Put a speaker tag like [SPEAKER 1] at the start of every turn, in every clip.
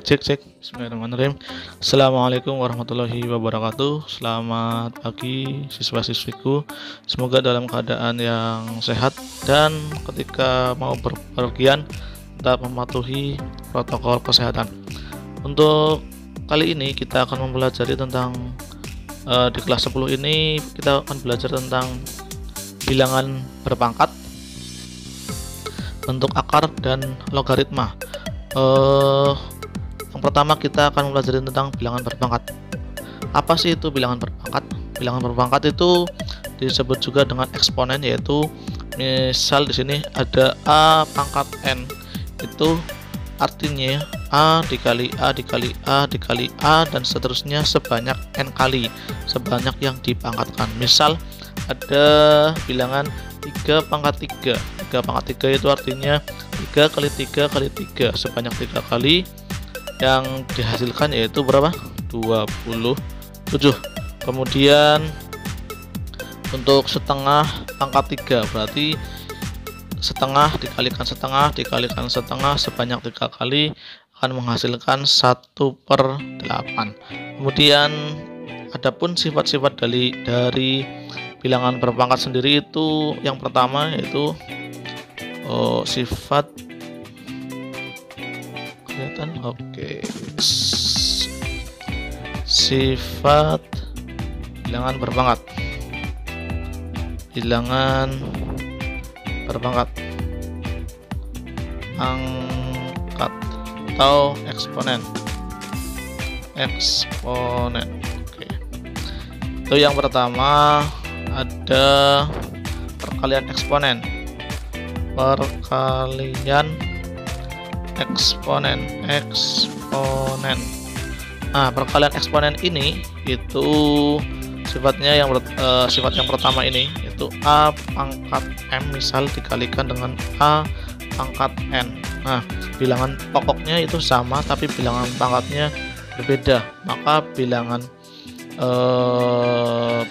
[SPEAKER 1] Cek. Bismillahirrahmanirrahim. Assalamualaikum warahmatullahi wabarakatuh. Selamat pagi siswa-siswiku. Semoga dalam keadaan yang sehat dan ketika mau berpergian tetap mematuhi protokol kesehatan. Untuk kali ini kita akan mempelajari tentang di kelas 10 ini kita akan belajar tentang bilangan berpangkat, bentuk akar dan logaritma. Yang pertama kita akan mempelajari tentang bilangan berpangkat. Apa sih itu bilangan berpangkat? Bilangan berpangkat itu disebut juga dengan eksponen, yaitu misal di sini ada a pangkat n, itu artinya a dikali a dikali a dikali a dan seterusnya sebanyak n kali, sebanyak yang dipangkatkan. Misal ada bilangan 3 pangkat 3. 3 pangkat 3 itu artinya 3 kali 3 kali 3, sebanyak 3 kali. Yang dihasilkan yaitu berapa? 27. Kemudian untuk setengah pangkat 3 berarti setengah dikalikan setengah dikalikan setengah sebanyak 3 kali akan menghasilkan 1/8. Kemudian adapun sifat-sifat dari bilangan berpangkat sendiri itu yang pertama yaitu sifat kelihatan. Sifat bilangan berpangkat. Bilangan berpangkat pangkat atau eksponen. Itu yang pertama ada perkalian eksponen. Nah, perkalian eksponen ini itu sifatnya sifat yang pertama ini yaitu a pangkat m misal dikalikan dengan a pangkat n. Nah, bilangan pokoknya itu sama tapi bilangan pangkatnya berbeda, maka bilangan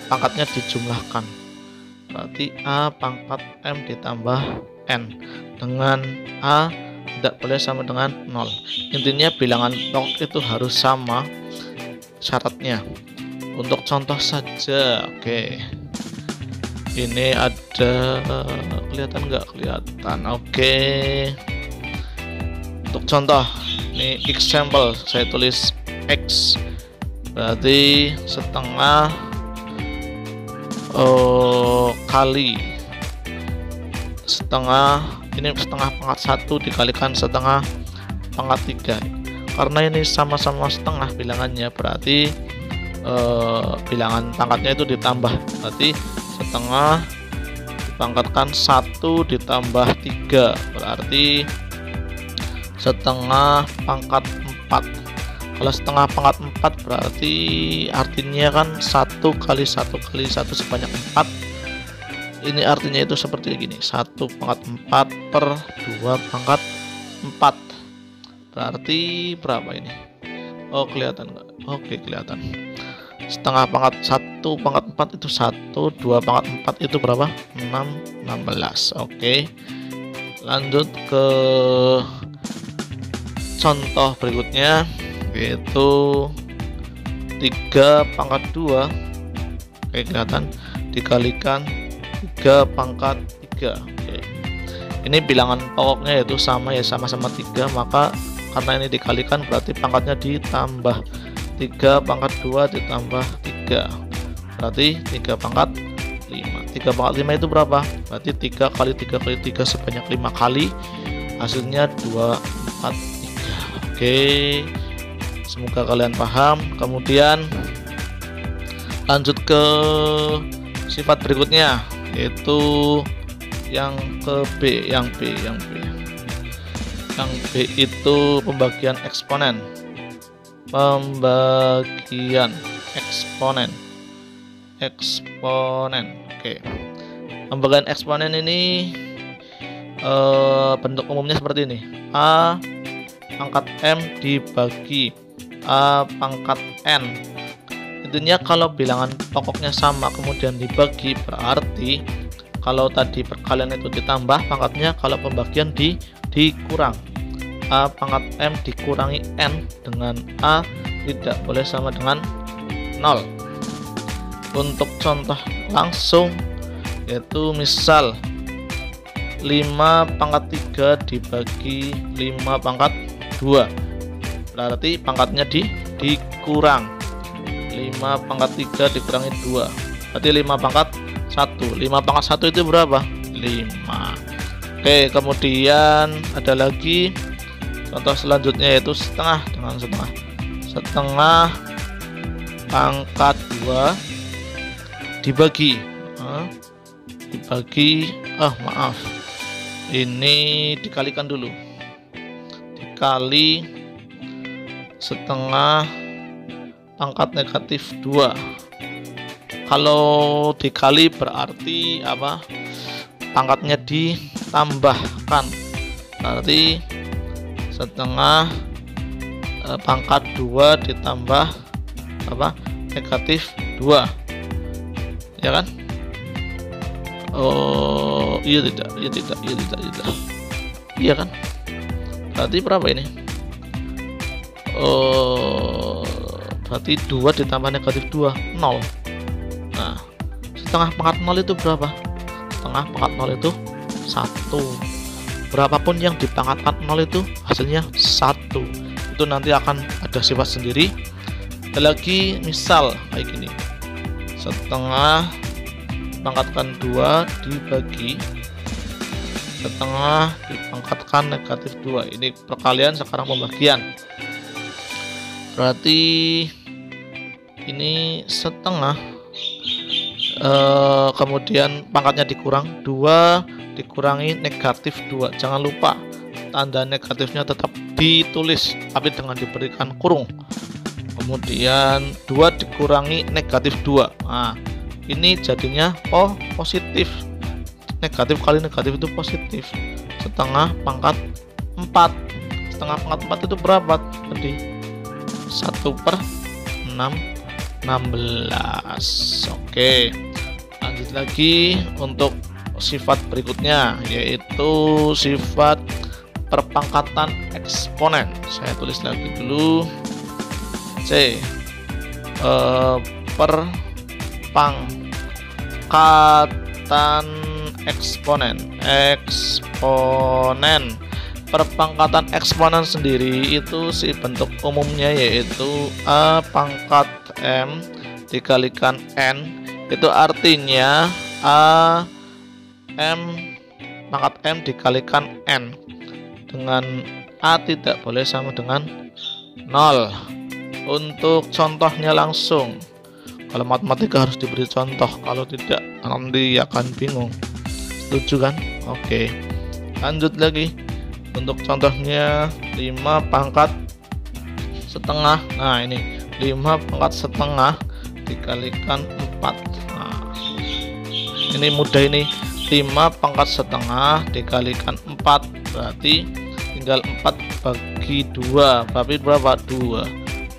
[SPEAKER 1] pangkatnya dijumlahkan. Berarti a pangkat m ditambah n dengan a tidak boleh sama dengan 0. Intinya bilangan pokok itu harus sama syaratnya. Untuk contoh saja, ini ada kelihatan nggak? Kelihatan. Untuk contoh, ini example saya tulis x berarti setengah kali setengah, ini setengah pangkat 1 dikalikan setengah pangkat 3. Karena ini sama-sama setengah bilangannya berarti bilangan pangkatnya itu ditambah, berarti setengah dipangkatkan 1 ditambah 3 berarti setengah pangkat 4. Kalau setengah pangkat 4 berarti artinya kan 1 kali 1 kali 1 sebanyak 4. Ini artinya itu seperti gini, 1 pangkat 4 per 2 pangkat 4 berarti berapa ini? Kelihatan nggak? Kelihatan. Setengah pangkat 1 pangkat 4 itu 1, 2 pangkat 4 itu berapa? 16. Lanjut ke contoh berikutnya yaitu 3 pangkat 2. Kelihatan dikalikan 3 pangkat 3. Ini bilangan pokoknya yaitu sama-sama 3, maka karena ini dikalikan berarti pangkatnya ditambah. 3 pangkat 2 ditambah 3 berarti 3 pangkat 5. 3 pangkat 5 itu berapa? Berarti 3 kali 3 kali 3 sebanyak 5 kali, hasilnya 243. Semoga kalian paham. Kemudian lanjut ke sifat berikutnya yaitu yang ke B. Yang B itu pembagian eksponen. Pembagian eksponen. Pembagian eksponen ini bentuk umumnya seperti ini. A pangkat m dibagi a pangkat n. Intinya kalau bilangan pokoknya sama kemudian dibagi berarti kalau tadi perkalian itu ditambah pangkatnya, kalau pembagian dikurang. A pangkat M dikurangi N dengan A tidak boleh sama dengan 0. Untuk contoh langsung, yaitu misal 5 pangkat 3 dibagi 5 pangkat 2, berarti pangkatnya dikurang. 5 pangkat 3 dikurangi 2, berarti 5 pangkat 1. 5 pangkat 1 itu berapa? 5. Oke, kemudian ada lagi contoh selanjutnya, yaitu setengah dengan setengah. Setengah pangkat 2 dibagi maaf, ini dikalikan dulu, dikali setengah pangkat negatif 2. Kalau dikali berarti apa? Pangkatnya ditambahkan, berarti setengah pangkat 2 ditambah apa? Negatif 2, ya kan? Oh iya tidak iya kan? Berarti berapa ini? Berarti 2 ditambah negatif 2, 0. Nah, setengah pangkat 0 itu berapa? Setengah pangkat 0 itu 1. Berapapun yang dipangkatkan 0 itu hasilnya 1. Itu nanti akan ada sifat sendiri. Ada lagi misal kayak gini, setengah pangkatkan 2 dibagi setengah dipangkatkan negatif 2. Ini perkalian, sekarang pembagian. Berarti ini setengah, kemudian pangkatnya dikurang 2 dikurangi negatif 2. Jangan lupa tanda negatifnya tetap ditulis, tapi dengan diberikan kurung. Kemudian 2 dikurangi negatif 2. Nah, ini jadinya positif. Negatif kali negatif itu positif. Setengah pangkat 4. Setengah pangkat 4 itu berapa tadi? 1/16. Oke, lanjut lagi untuk sifat berikutnya, yaitu sifat perpangkatan eksponen. Saya tulis lagi dulu, C. Perpangkatan eksponen. Perpangkatan eksponen sendiri itu si bentuk umumnya yaitu A pangkat M dikalikan N. Itu artinya A M pangkat M dikalikan N dengan A tidak boleh sama dengan 0. Untuk contohnya langsung, kalau matematika harus diberi contoh, kalau tidak nanti akan bingung. Setuju kan? Oke, lanjut lagi. Untuk contohnya 5 pangkat setengah. Nah, ini 5 pangkat setengah dikalikan 4. Nah, ini mudah ini. 5 pangkat setengah dikalikan 4, berarti tinggal 4 bagi 2. Berarti berapa? 2.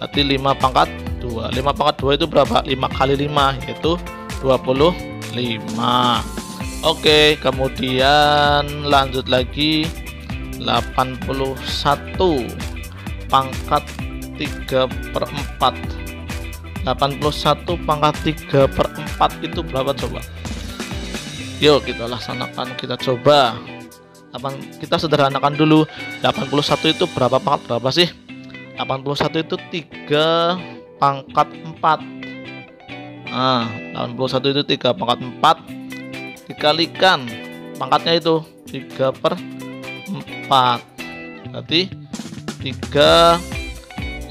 [SPEAKER 1] Berarti 5 pangkat 2. 5 pangkat 2 itu berapa? 5 kali 5 yaitu 25. Oke, kemudian lanjut lagi. 81 pangkat 3/4. 81 pangkat 3/4 itu berapa coba? Yuk kita laksanakan, kita coba. Kita sederhanakan dulu. 81 itu berapa pangkat berapa sih? 81 itu 3 pangkat 4. Nah, 81 itu 3 pangkat 4 dikalikan pangkatnya itu 3/4. Berarti 3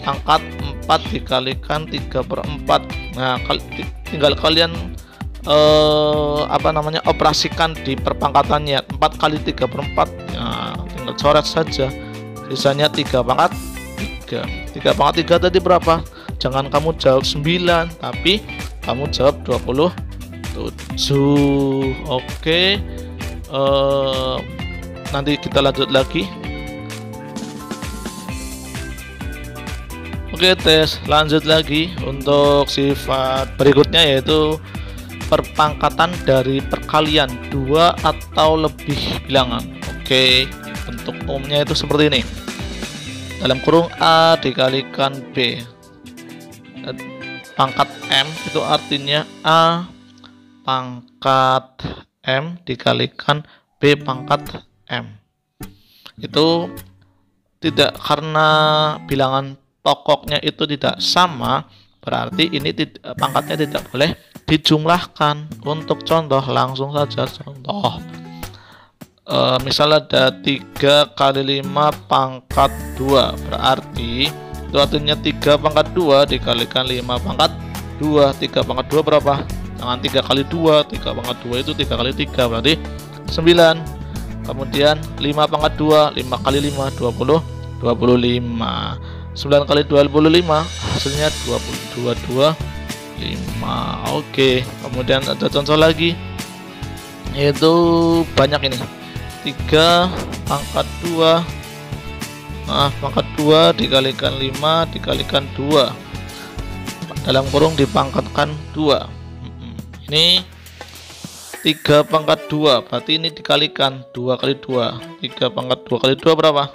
[SPEAKER 1] pangkat 4 dikalikan 3/4. Nah, tinggal kalian operasikan di perpangkatannya. 4 kali 3/4, nah, tinggal coret saja, sisanya 3 pangkat 3. 3 pangkat 3 tadi berapa? Jangan kamu jawab 9, tapi kamu jawab 27. Oke, nanti kita lanjut lagi. Oke, lanjut lagi untuk sifat berikutnya, yaitu perpangkatan dari perkalian 2 atau lebih bilangan. Oke, bentuk umumnya itu seperti ini. dalam kurung A dikalikan B. Pangkat M itu artinya A pangkat M dikalikan B pangkat M. Itu tidak, karena bilangan pokoknya itu tidak sama, berarti ini pangkatnya tidak boleh dijumlahkan. Untuk contoh, langsung saja contoh. Misal ada 3 kali 5 pangkat 2, berarti itu artinya 3 pangkat 2 dikalikan 5 pangkat 2. 3 pangkat 2 berapa? Jangan 3 kali 2, 3 pangkat 2 itu 3 kali 3 berarti 9. Kemudian 5 pangkat 2, 5 kali 5 20, 25. 9 kali 25 hasilnya 22, 25. Oke, kemudian ada contoh lagi, yaitu banyak ini. 3 pangkat 2 pangkat 2 dikalikan 5 dikalikan 2, dalam kurung dipangkatkan 2. Ini 3 pangkat 2, berarti ini dikalikan 2 kali 2. 3 pangkat 2 kali 2 berapa?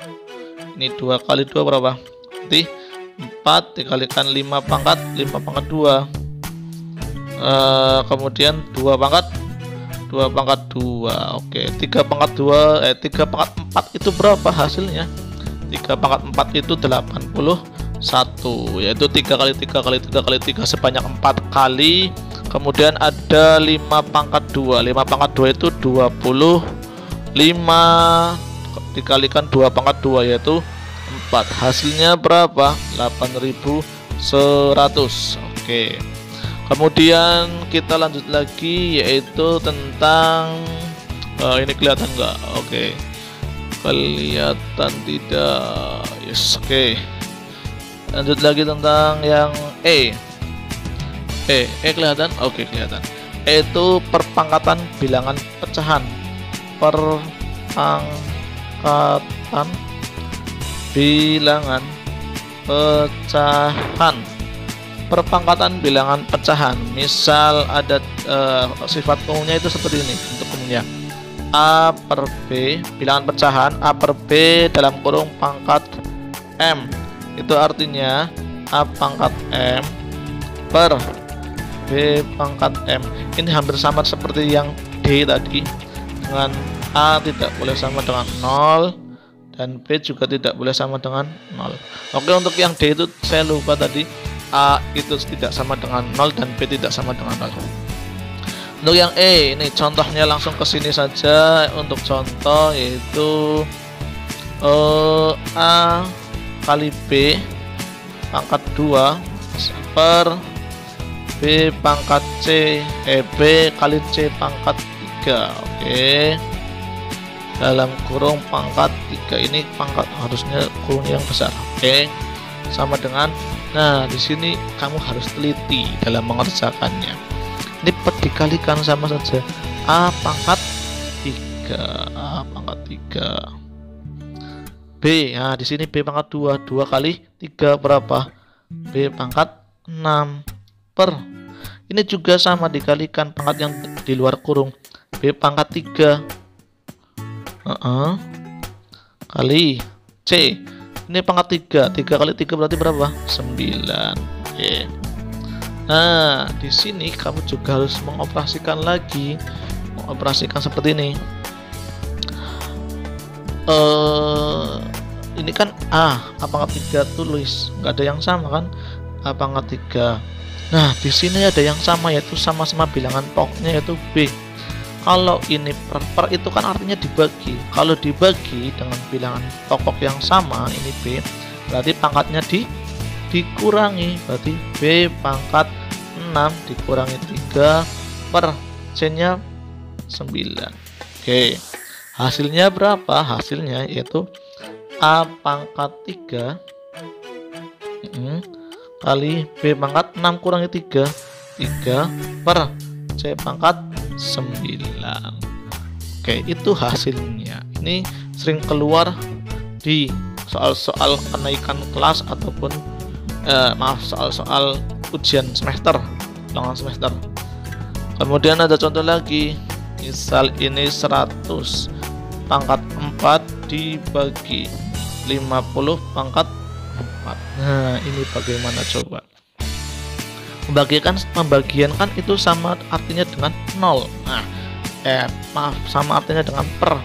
[SPEAKER 1] Ini 2 kali 2 berapa? Berarti 4 dikalikan 5 pangkat 2. Kemudian 2 pangkat 2. Oke, 3 pangkat 2 3 pangkat 4 itu berapa hasilnya? 3 pangkat 4 itu 81, yaitu 3 kali 3 kali 3 kali 3 sebanyak 4 kali. Kemudian ada 5 pangkat 2. 5 pangkat 2 itu 25 dikalikan 2 pangkat 2 yaitu 4. Hasilnya berapa? 8100. Oke. Kemudian kita lanjut lagi, yaitu tentang ini kelihatan nggak? Oke. Kelihatan tidak? Yes. Oke. Lanjut lagi tentang yang E kelihatan? Oke, kelihatan. E itu perpangkatan bilangan pecahan. Perpangkatan bilangan pecahan. Perpangkatan bilangan pecahan. Misal ada sifat umumnya itu seperti ini untuk umumnya. A per B, bilangan pecahan A per B dalam kurung pangkat M. Itu artinya A pangkat M per B pangkat M. Ini hampir sama seperti yang D tadi, dengan A tidak boleh sama dengan 0 dan B juga tidak boleh sama dengan 0. Oke, untuk yang D itu saya lupa tadi, A itu tidak sama dengan 0 dan B tidak sama dengan 0. Untuk yang E, ini contohnya langsung ke sini saja. Untuk contoh yaitu A kali B pangkat 2 per B pangkat C, B kali C pangkat 3. Oke, dalam kurung pangkat 3. Ini pangkat harusnya kurung yang besar. Oke, sama dengan, nah di sini kamu harus teliti dalam mengerjakannya. Ini dikalikan sama saja A pangkat 3, A pangkat 3 B. Nah di sini B pangkat 2, 2 kali 3 berapa? B pangkat 6 per, ini juga sama dikalikan pangkat yang di luar kurung, B pangkat 3 kali C, ini pangkat 3, 3 kali 3 berarti berapa? 9. Oke. Nah di sini kamu juga harus mengoperasikan lagi, mengoperasikan seperti ini. Ini kan A pangkat 3 tulis, nggak ada yang sama kan? A pangkat 3. Nah di sini ada yang sama, yaitu sama-sama bilangan pokoknya yaitu B. Kalau ini per itu kan artinya dibagi. Kalau dibagi dengan bilangan pokok yang sama, ini B, berarti pangkatnya dikurangi, berarti B pangkat 6 dikurangi 3 per C nya 9. Oke, hasilnya berapa? Hasilnya yaitu A pangkat 3 kali B pangkat 6 kurangi 3 per C pangkat 9. Oke, itu hasilnya. Ini sering keluar di soal-soal kenaikan kelas ataupun soal-soal ujian semester, ulangan semester. Kemudian ada contoh lagi, misal ini 100 pangkat 4 dibagi 50 pangkat 4. Nah, ini bagaimana coba? Membagikan kan itu sama artinya dengan 0. Nah, maaf, sama artinya dengan per.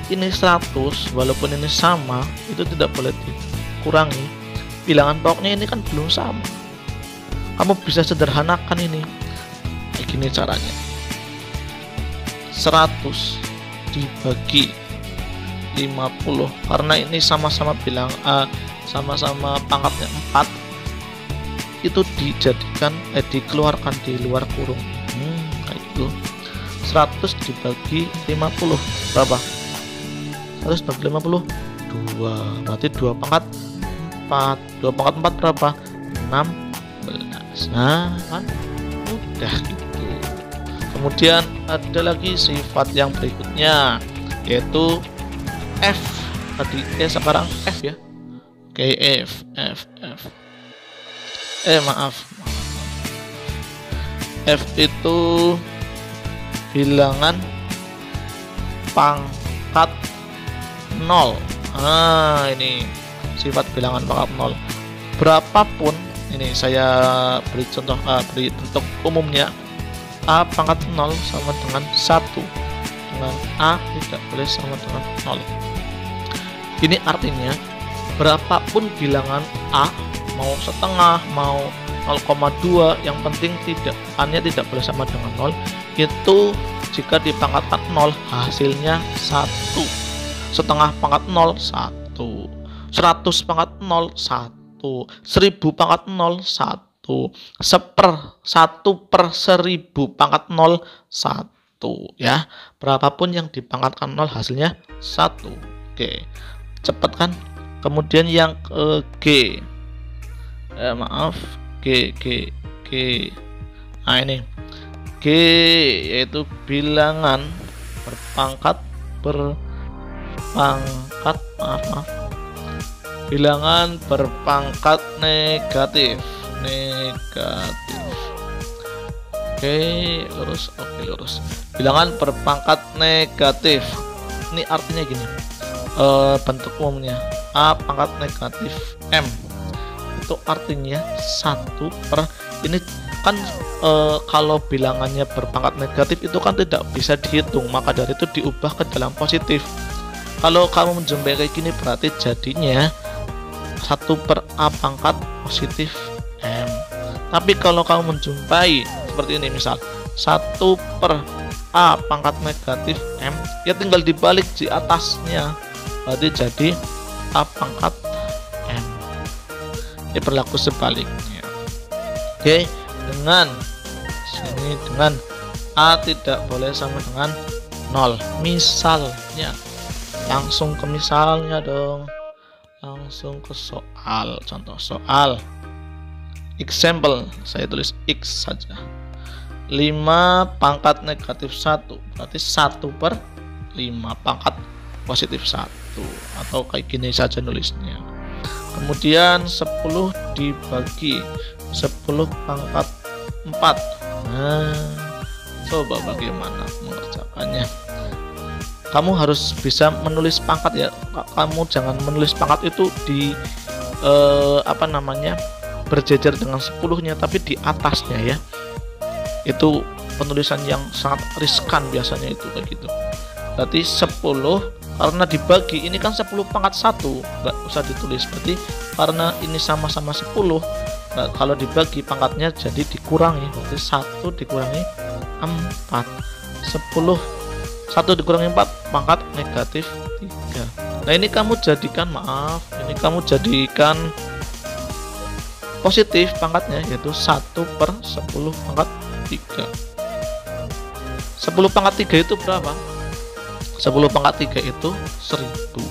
[SPEAKER 1] Ini 100, walaupun ini sama, itu tidak boleh dikurangi. Bilangan pokoknya ini kan belum sama. Kamu bisa sederhanakan ini. Kayak gini caranya. 100 dibagi 50, karena ini sama-sama bilang sama-sama pangkatnya 4, itu dikeluarkan di luar kurung. Kayak gitu. 100 dibagi 50 berapa? 100 dibagi 50 2, berarti 2 pangkat 4. 2 pangkat 4 berapa? 16. Nah, kan udah gitu. Kemudian ada lagi sifat yang berikutnya, yaitu F. Tadi sekarang F ya. Oke, F. Maaf. F itu bilangan pangkat 0. Nah, ini sifat bilangan pangkat 0. Berapapun, ini saya beri contoh, beri bentuk umumnya. A pangkat 0 sama dengan 1. Dengan A tidak boleh sama dengan 0. Ini artinya berapapun bilangan A, mau setengah, mau 0,2, yang penting hanya tidak boleh sama dengan 0. Itu jika dipangkatkan 0 hasilnya 1. Setengah pangkat 0 1. 100 pangkat 0 1. 1000 pangkat 0 1. 1/1000 pangkat 0 1 ya. Berapapun yang dipangkatkan 0 hasilnya 1. Oke, cepat kan? Kemudian yang G. G. Nah, ini G yaitu bilangan bilangan berpangkat negatif. Oke, lurus. Bilangan berpangkat negatif. Ini artinya gini. Bentuk umumnya A pangkat negatif M. Itu artinya 1 per, ini kan kalau bilangannya berpangkat negatif itu kan tidak bisa dihitung, maka dari itu diubah ke dalam positif. Kalau kamu menjumpai kayak gini berarti jadinya 1 per A pangkat positif M. Tapi kalau kamu menjumpai seperti ini, misal 1 per A pangkat negatif M, ya tinggal dibalik di atasnya, berarti jadi A pangkat M. Ini berlaku sebaliknya. Oke, dengan sini dengan A tidak boleh sama dengan 0. Misalnya, langsung ke misalnya dong. Langsung ke soal, contoh soal. Example, saya tulis X saja. 5 pangkat negatif 1, berarti 1/5 pangkat positif 1, atau kayak gini saja nulisnya. Kemudian 10 dibagi 10 pangkat 4. Nah, coba bagaimana mengerjakannya. Kamu harus bisa menulis pangkat ya. Kamu jangan menulis pangkat itu di berjejer dengan 10-nya, tapi di atasnya ya. Itu penulisan yang sangat riskan biasanya itu kayak gitu. Berarti 10 karena dibagi, ini kan 10 pangkat 1, nggak usah ditulis. Berarti karena ini sama-sama 10, nah, kalau dibagi pangkatnya jadi dikurangi, berarti 1 dikurangi 4. 1 dikurangi 4 pangkat negatif 3. Nah, ini kamu jadikan, positif pangkatnya, yaitu 1/10 pangkat 3. 10 pangkat 3 itu berapa? 10 pangkat 3 itu 1000.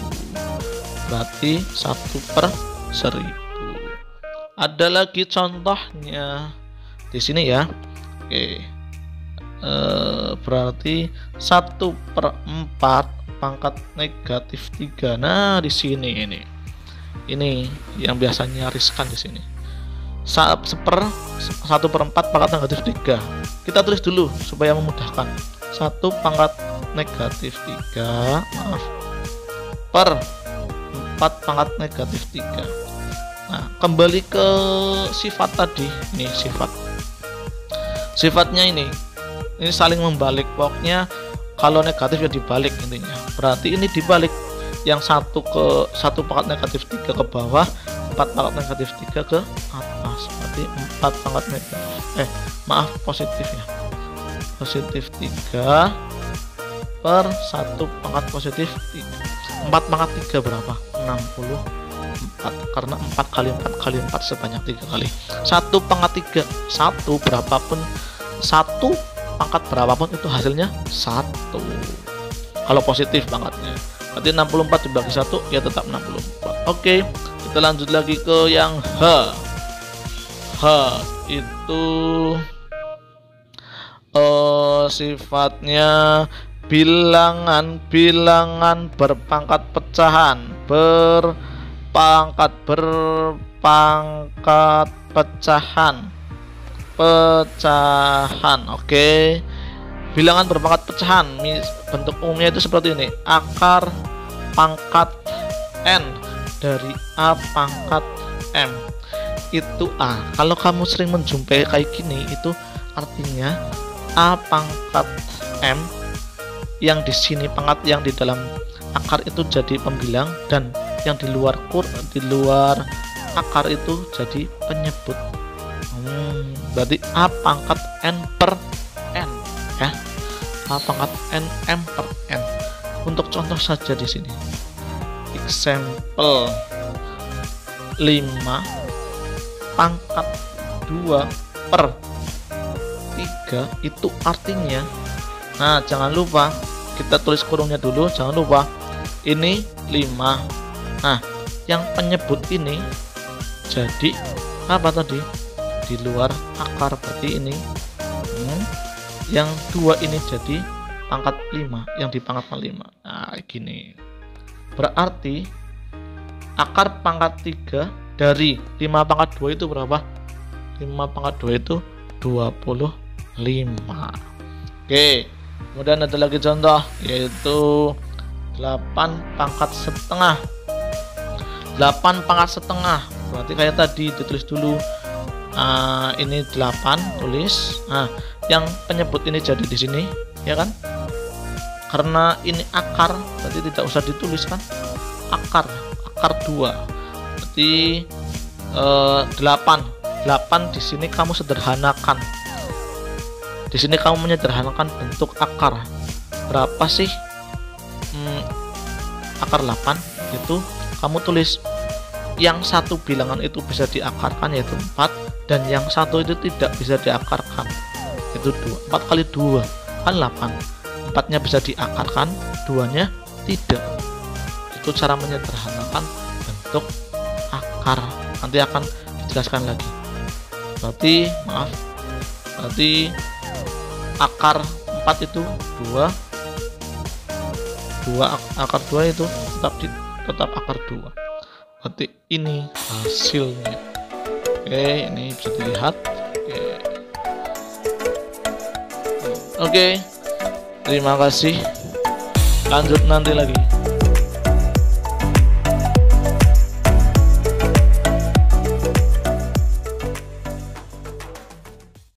[SPEAKER 1] Berarti 1/1000. Ada lagi contohnya di sini ya. Oke. Berarti 1/4 pangkat negatif 3. Nah, di sini ini yang biasanya riskan di sini. 1/4 pangkat negatif 3. Kita tulis dulu supaya memudahkan. 1 pangkat negatif 3, per 4 pangkat negatif 3. Nah, kembali ke sifat tadi. Ini sifatnya ini saling membalik. Pokoknya kalau negatif ya dibalik intinya. Berarti ini dibalik, yang 1 pangkat negatif 3 ke bawah, 4 pangkat negatif 3 ke atas. Berarti 4 pangkat negatif positif ya, positif 3 per 1 pangkat positif 3. 4 pangkat 3 berapa? 64, karena 4 kali 4 kali 4 sebanyak 3 kali. 1 pangkat 3, 1 berapapun, 1 pangkat berapapun itu hasilnya 1 kalau positif pangkatnya. Berarti 64 dibagi 1 ya tetap 64. Oke, kita lanjut lagi ke yang H. H itu sifatnya bilangan berpangkat pecahan, berpangkat pecahan. Oke, bilangan berpangkat pecahan bentuk umumnya itu seperti ini: akar pangkat n dari a pangkat m. Itu a. Kalau kamu sering menjumpai kayak gini, itu artinya a pangkat m yang di sini pangkat yang di dalam akar itu jadi pembilang, dan yang di luar akar itu jadi penyebut. Berarti a pangkat n per n ya, a pangkat n m per n. Untuk contoh saja di sini, example 5 pangkat 2 per 3 itu artinya, nah jangan lupa kita tulis kurungnya dulu, jangan lupa ini 5. Nah, yang penyebut ini jadi apa tadi? Di luar akar, berarti ini yang 2 ini jadi pangkat 5, yang di pangkat 5. Nah gini, berarti akar pangkat 3 dari 5 pangkat 2 itu berapa? 5 pangkat 2 itu 25. Oke, kemudian ada lagi contoh, yaitu 8 pangkat setengah. 8 pangkat setengah berarti kayak tadi ditulis dulu. Ini 8 tulis. Nah, yang penyebut ini jadi di sini, ya kan? Karena ini akar, berarti tidak usah ditulis kan? Akar 2. Berarti 8 di sini kamu sederhanakan. Di sini kamu menyederhanakan bentuk akar. Berapa sih akar 8? Itu kamu tulis yang 1 bilangan itu bisa diakarkan, yaitu 4, dan yang 1 itu tidak bisa diakarkan, itu 2. 4 kali 2 kan 8. 4-nya bisa diakarkan, 2-nya tidak. Itu cara menyederhanakan bentuk akar. Nanti akan dijelaskan lagi. Berarti akar 4 itu 2 akar 2 itu tetap akar 2. Berarti ini hasilnya. Oke, ini bisa dilihat. Oke, terima kasih. Lanjut nanti lagi.